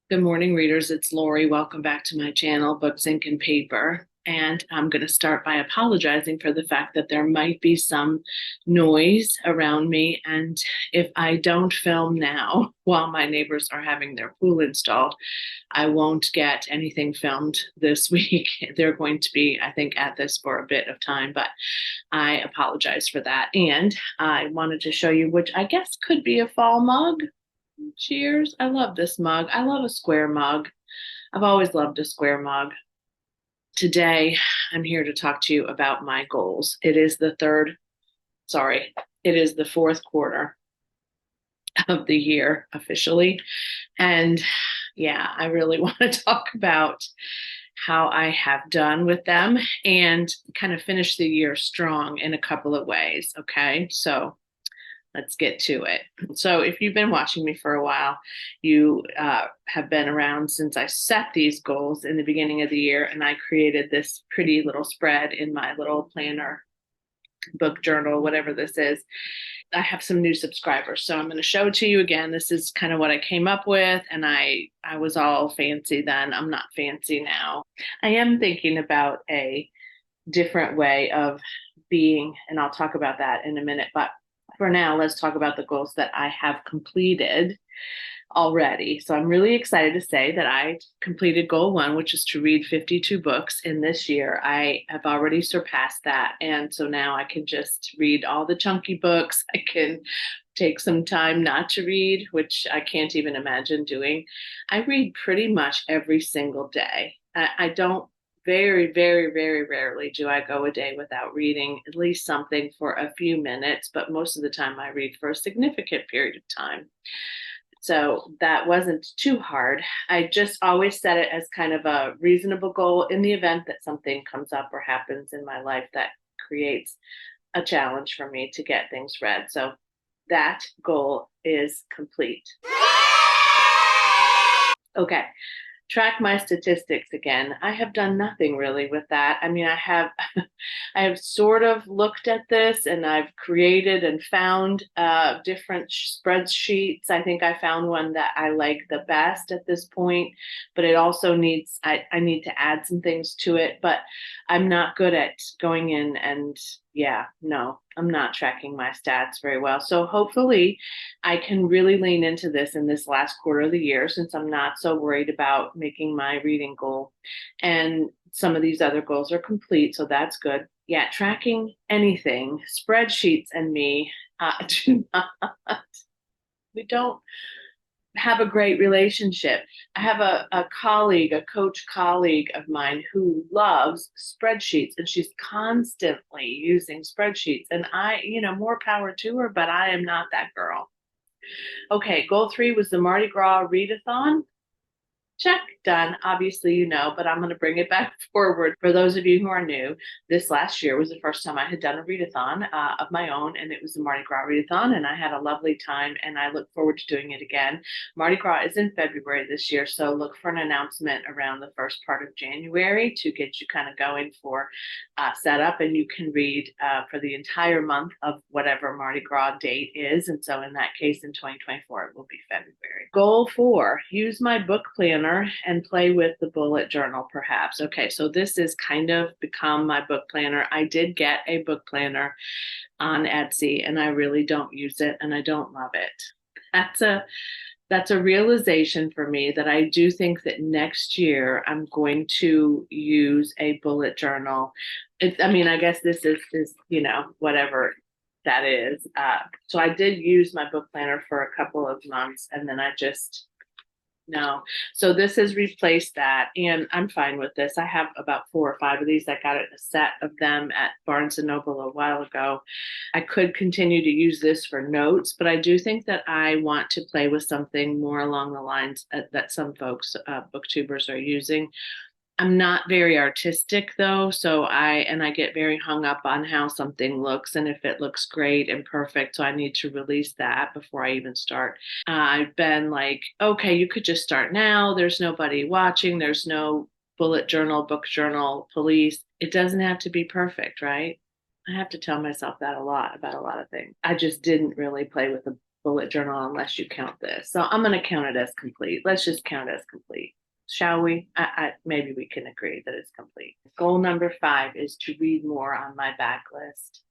Good morning, readers. It's Lori. Welcome back to my channel, Books, Ink, and Paper. And I'm going to start by apologizing for the fact that there might be some noise around me. And if I don't film now while my neighbors are having their pool installed, I won't get anything filmed this week. They're going to be, I think, at this for a bit of time, but I apologize for that. And I wanted to show you, which I guess could be a fall mug. Cheers. I love this mug. I love a square mug. I've always loved a square mug. Today, I'm here to talk to you about my goals. It is the fourth quarter of the year officially. And yeah, I really want to talk about how I have done with them and kind of finish the year strong in a couple of ways. Okay. So let's get to it. So, if you've been watching me for a while, you have been around since I set these goals in the beginning of the year, and I created this pretty little spread in my little planner, book journal, whatever this is. I have some new subscribers, so I'm going to show it to you again. This is kind of what I came up with, and I was all fancy then. I'm not fancy now. I am thinking about a different way of being, and I'll talk about that in a minute, but for now, let's talk about the goals that I have completed already. So I'm really excited to say that I completed goal one, which is to read 52 books in this year. I have already surpassed that. And so now I can just read all the chunky books. I can take some time not to read, which I can't even imagine doing. I read pretty much every single day. I don't very, very, very rarely do I go a day without reading at least something for a few minutes, but most of the time I read for a significant period of time. So that wasn't too hard. I just always set it as kind of a reasonable goal in the event that something comes up or happens in my life that creates a challenge for me to get things read. So that goal is complete. Okay, track my statistics again. I have done nothing really with that. I mean, I have I have sort of looked at this and I've created and found different spreadsheets. I think I found one that I like the best at this point, but it also needs I need to add some things to it, but I'm not good at going in and yeah, no, I'm not tracking my stats very well. So hopefully I can really lean into this in this last quarter of the year since I'm not so worried about making my reading goal. And some of these other goals are complete, so that's good. Yeah, tracking anything, spreadsheets and me do not, we don't have a great relationship. I have a colleague, a coach colleague of mine who loves spreadsheets and she's constantly using spreadsheets. And more power to her, but I am not that girl. Okay, goal three was the Mardi Gras readathon. Check, done. Obviously, but I'm going to bring it back forward. For those of you who are new, this last year was the first time I had done a readathon of my own, and it was the Mardi Gras readathon, and I had a lovely time, and I look forward to doing it again. Mardi Gras is in February this year, so look for an announcement around the first part of January to get you kind of going for setup, and you can read for the entire month of whatever Mardi Gras date is, and so in that case, in 2024, it will be February. Goal four, use my book planner and play with the bullet journal, perhaps. Okay, so this has kind of become my book planner. I did get a book planner on Etsy, and I really don't use it, and I don't love it. That's a realization for me that I do think that next year I'm going to use a bullet journal. I guess this is whatever that is. So I did use my book planner for a couple of months, and then I just no. So this has replaced that, and I'm fine with this. I have about 4 or 5 of these. I got a set of them at Barnes and Noble a while ago. I could continue to use this for notes, but I do think that I want to play with something more along the lines that some folks, booktubers, are using. I'm not very artistic though, so I get very hung up on how something looks and if it looks great and perfect. So I need to release that before I even start. I've been like, okay, you could just start now. There's nobody watching. There's no bullet journal, book journal, police. It doesn't have to be perfect, right? I have to tell myself that a lot about a lot of things. I just didn't really play with the bullet journal unless you count this. So I'm going to count it as complete. Let's just count it as complete. Shall we? Maybe we can agree that it's complete. Goal number 5 is to read more on my backlist.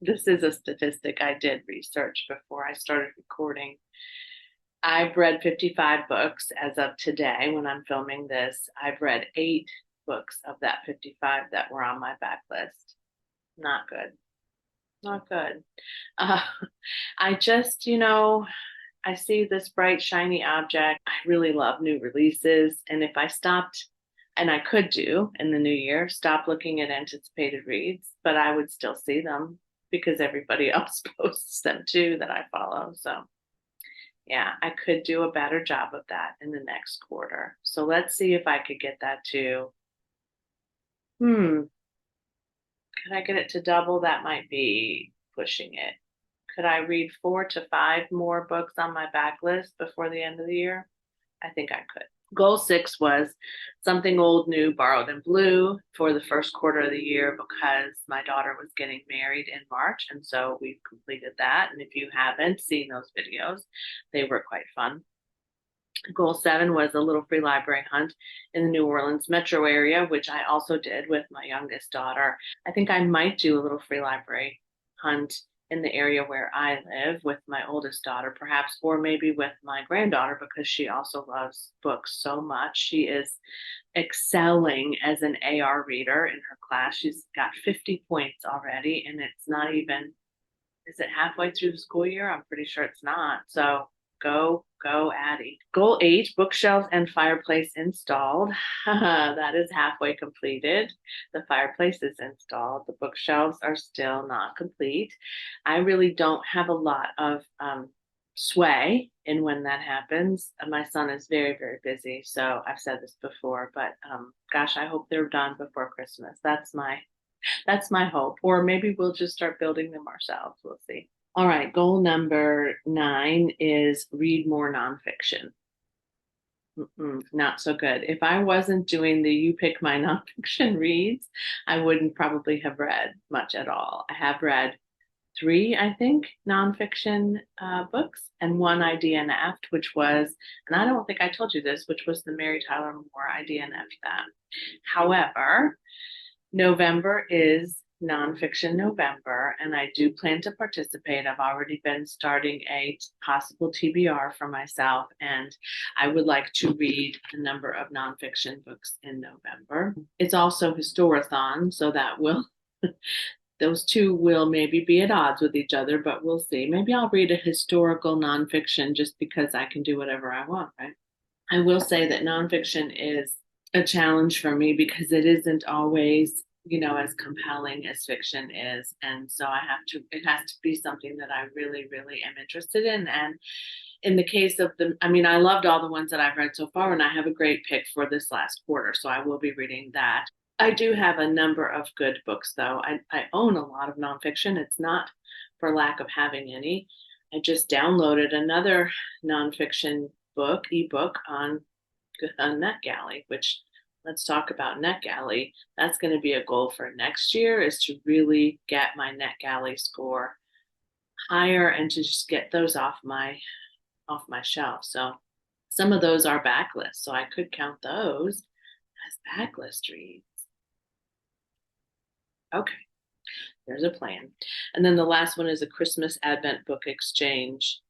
This is a statistic I did research before I started recording. I've read 55 books as of today when I'm filming this. I've read 8 books of that 55 that were on my backlist. Not good. Not good. I just, I see this bright, shiny object. I really love new releases. And if I stopped, and I could do in the new year, stop looking at anticipated reads, but I would still see them because everybody else posts them too that I follow. So yeah, I could do a better job of that in the next quarter. So let's see if I could get that to, could I get it to double? That might be pushing it. Could I read 4 to 5 more books on my backlist before the end of the year? I think I could. Goal 6 was something old, new, borrowed, and blue for the first quarter of the year because my daughter was getting married in March. And so we've completed that. And if you haven't seen those videos, they were quite fun. Goal 7 was a little free library hunt in the New Orleans metro area, which I also did with my youngest daughter. I think I might do a little free library hunt in the area where I live with my oldest daughter, perhaps, or maybe with my granddaughter, because she also loves books so much. She is excelling as an AR reader in her class. She's got 50 points already, and it's not even, is it halfway through the school year? I'm pretty sure it's not. So go, Addie. Goal 8, bookshelves and fireplace installed. That is halfway completed. The fireplace is installed. The bookshelves are still not complete. I really don't have a lot of sway in when that happens. My son is very, very busy. So I've said this before, but gosh, I hope they're done before Christmas. That's my hope. Or maybe we'll just start building them ourselves. We'll see. All right, goal number 9 is read more nonfiction. Not so good. If I wasn't doing the you pick my nonfiction reads, I wouldn't probably have read much at all. I have read 3, I think, nonfiction books and 1 IDNF'd, which was, and I don't think I told you this, which was the Mary Tyler Moore IDNF that. However, November is Nonfiction November, and I do plan to participate. I've already been starting a possible TBR for myself, and I would like to read a number of nonfiction books in November. It's also Historathon, so that will those two will maybe be at odds with each other, but we'll see. Maybe I'll read a historical nonfiction just because I can do whatever I want, right? I will say that nonfiction is a challenge for me because it isn't always, as compelling as fiction is. And so it has to be something that I really, really am interested in. And in the case of I loved all the ones that I've read so far, and I have a great pick for this last quarter. So I will be reading that. I do have a number of good books, though. I own a lot of nonfiction. It's not for lack of having any. I just downloaded another nonfiction ebook on NetGalley, which, let's talk about NetGalley. That's going to be a goal for next year, is to really get my NetGalley score higher and to just get those off my shelf. So some of those are backlists, so I could count those as backlist reads. Okay, there's a plan. And then the last one is a Christmas Advent book exchange,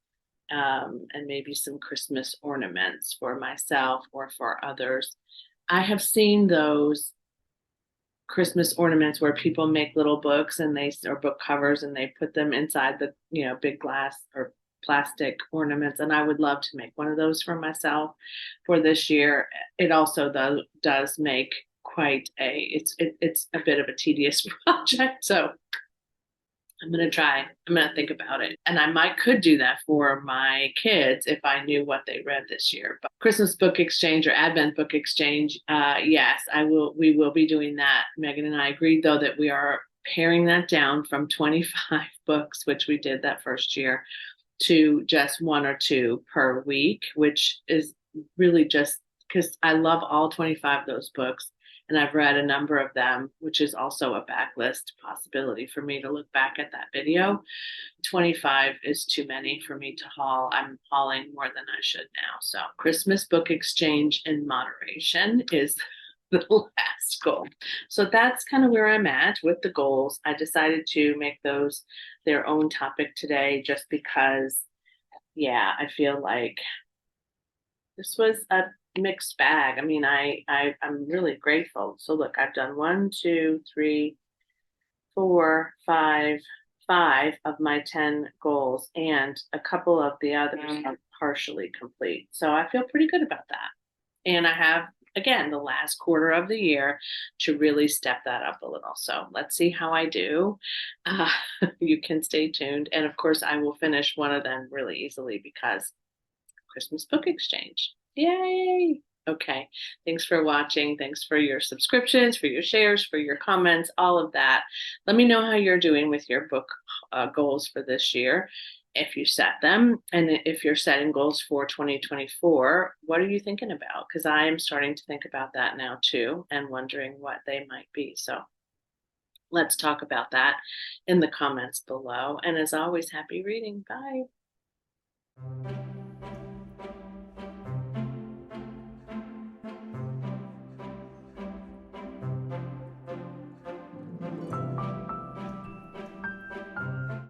and maybe some Christmas ornaments for myself or for others. I have seen those Christmas ornaments where people make little books or book covers, and they put them inside the, big glass or plastic ornaments. And I would love to make one of those for myself for this year. It also does make quite it's a bit of a tedious project. So I'm going to try. I'm going to think about it. And I could do that for my kids if I knew what they read this year. But Christmas book exchange or Advent book exchange, yes, we will be doing that. Megan and I agreed, though, that we are paring that down from 25 books, which we did that first year, to just 1 or 2 per week, which is really just because I love all 25 of those books. and I've read a number of them, which is also a backlist possibility for me to look back at that video. 25 is too many for me to haul. I'm hauling more than I should now. So, Christmas book exchange in moderation is the last goal. So, that's kind of where I'm at with the goals. I decided to make those their own topic today just because, yeah, I feel like this was a mixed bag. I mean, I'm really grateful. So, look, I've done one, two, three, four, five of my 10 goals, and a couple of the others are partially complete. So I feel pretty good about that. And I have, again, the last quarter of the year to really step that up a little. So let's see how I do. Uh, you can stay tuned. And of course, I will finish one of them really easily because Christmas book exchange. Yay! Okay. Thanks for watching. Thanks for your subscriptions, for your shares, for your comments, all of that. Let me know how you're doing with your book goals for this year, if you set them. And if you're setting goals for 2024, what are you thinking about? Because I am starting to think about that now too and wondering what they might be. So let's talk about that in the comments below. And as always, happy reading. Bye.